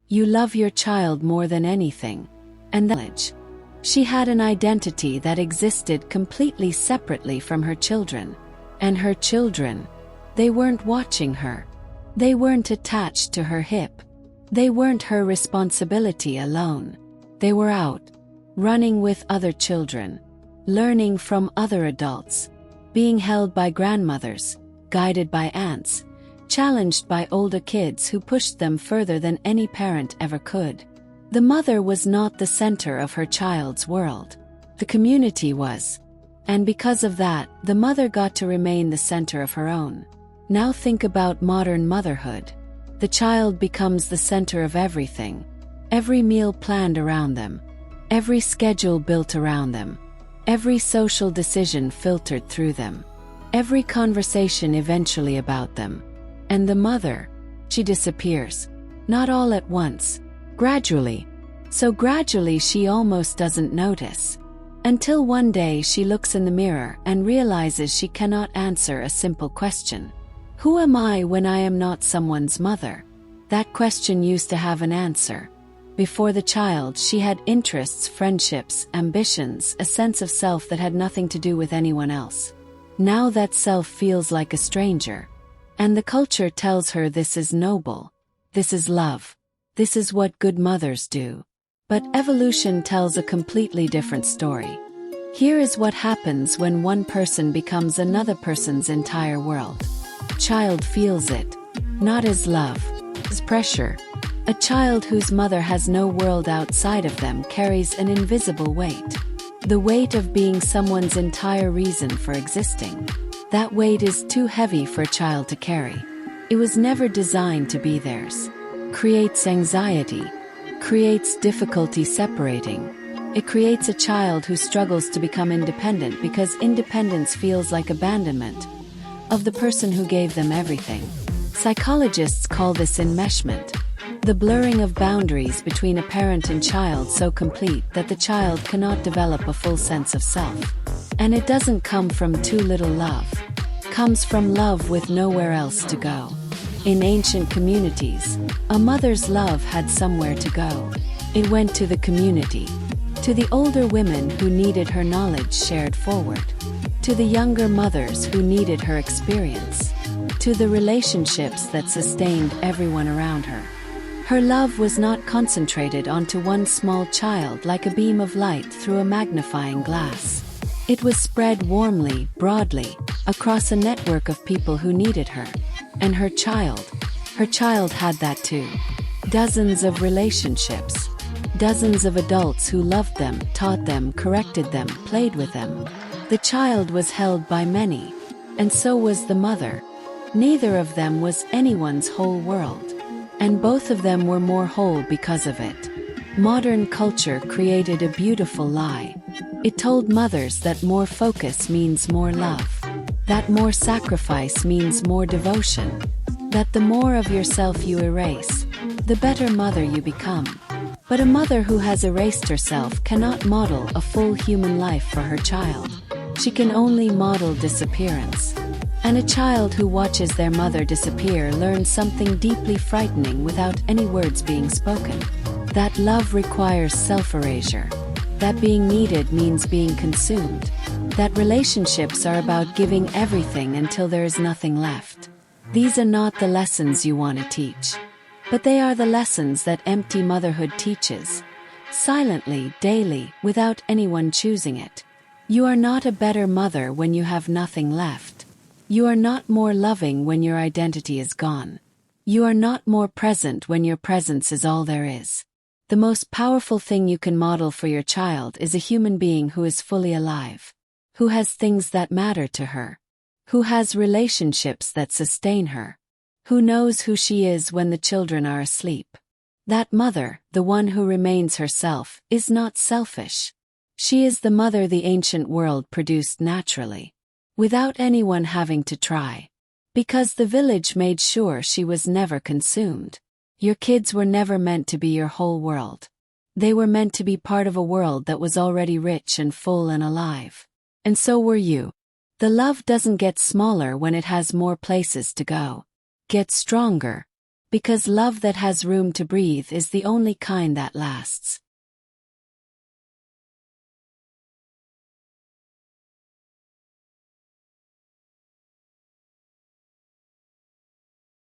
You love your child more than anything. And that she had an identity that existed completely separately from her children. And her children, they weren't watching her. They weren't attached to her hip. They weren't her responsibility alone. They were out, running with other children, learning from other adults, being held by grandmothers, guided by aunts, challenged by older kids who pushed them further than any parent ever could. The mother was not the center of her child's world. The community was. And because of that, the mother got to remain the center of her own. Now think about modern motherhood. The child becomes the center of everything. Every meal planned around them. Every schedule built around them. Every social decision filtered through them. Every conversation eventually about them. And the mother, she disappears. Not all at once. Gradually. So gradually she almost doesn't notice. Until one day she looks in the mirror and realizes she cannot answer a simple question. Who am I when I am not someone's mother? That question used to have an answer. Before the child, she had interests, friendships, ambitions, a sense of self that had nothing to do with anyone else. Now that self feels like a stranger. And the culture tells her this is noble. This is love. This is what good mothers do. But evolution tells a completely different story. Here is what happens when one person becomes another person's entire world. Child feels it, not as love, as pressure. A child whose mother has no world outside of them carries an invisible weight. The weight of being someone's entire reason for existing. That weight is too heavy for a child to carry. It was never designed to be theirs. Creates anxiety. Creates difficulty separating. It creates a child who struggles to become independent because independence feels like abandonment of the person who gave them everything. Psychologists call this enmeshment. The blurring of boundaries between a parent and child so complete that the child cannot develop a full sense of self. And it doesn't come from too little love. Comes from love with nowhere else to go. In ancient communities, a mother's love had somewhere to go. It went to the community. To the older women who needed her knowledge shared forward. To the younger mothers who needed her experience. To the relationships that sustained everyone around her. Her love was not concentrated onto one small child like a beam of light through a magnifying glass. It was spread warmly, broadly, across a network of people who needed her. And her child had that too. Dozens of relationships. Dozens of adults who loved them, taught them, corrected them, played with them. The child was held by many. And so was the mother. Neither of them was anyone's whole world. And both of them were more whole because of it. Modern culture created a beautiful lie. It told mothers that more focus means more love. That more sacrifice means more devotion. That the more of yourself you erase, the better mother you become. But a mother who has erased herself cannot model a full human life for her child. She can only model disappearance. And a child who watches their mother disappear learns something deeply frightening without any words being spoken. That love requires self-erasure. That being needed means being consumed. That relationships are about giving everything until there is nothing left. These are not the lessons you want to teach. But they are the lessons that empty motherhood teaches. Silently, daily, without anyone choosing it. You are not a better mother when you have nothing left. You are not more loving when your identity is gone. You are not more present when your presence is all there is. The most powerful thing you can model for your child is a human being who is fully alive. Who has things that matter to her. Who has relationships that sustain her. Who knows who she is when the children are asleep. That mother, the one who remains herself, is not selfish. She is the mother the ancient world produced naturally. Without anyone having to try. Because the village made sure she was never consumed. Your kids were never meant to be your whole world. They were meant to be part of a world that was already rich and full and alive. And so were you. The love doesn't get smaller when it has more places to go. Get stronger. Because love that has room to breathe is the only kind that lasts.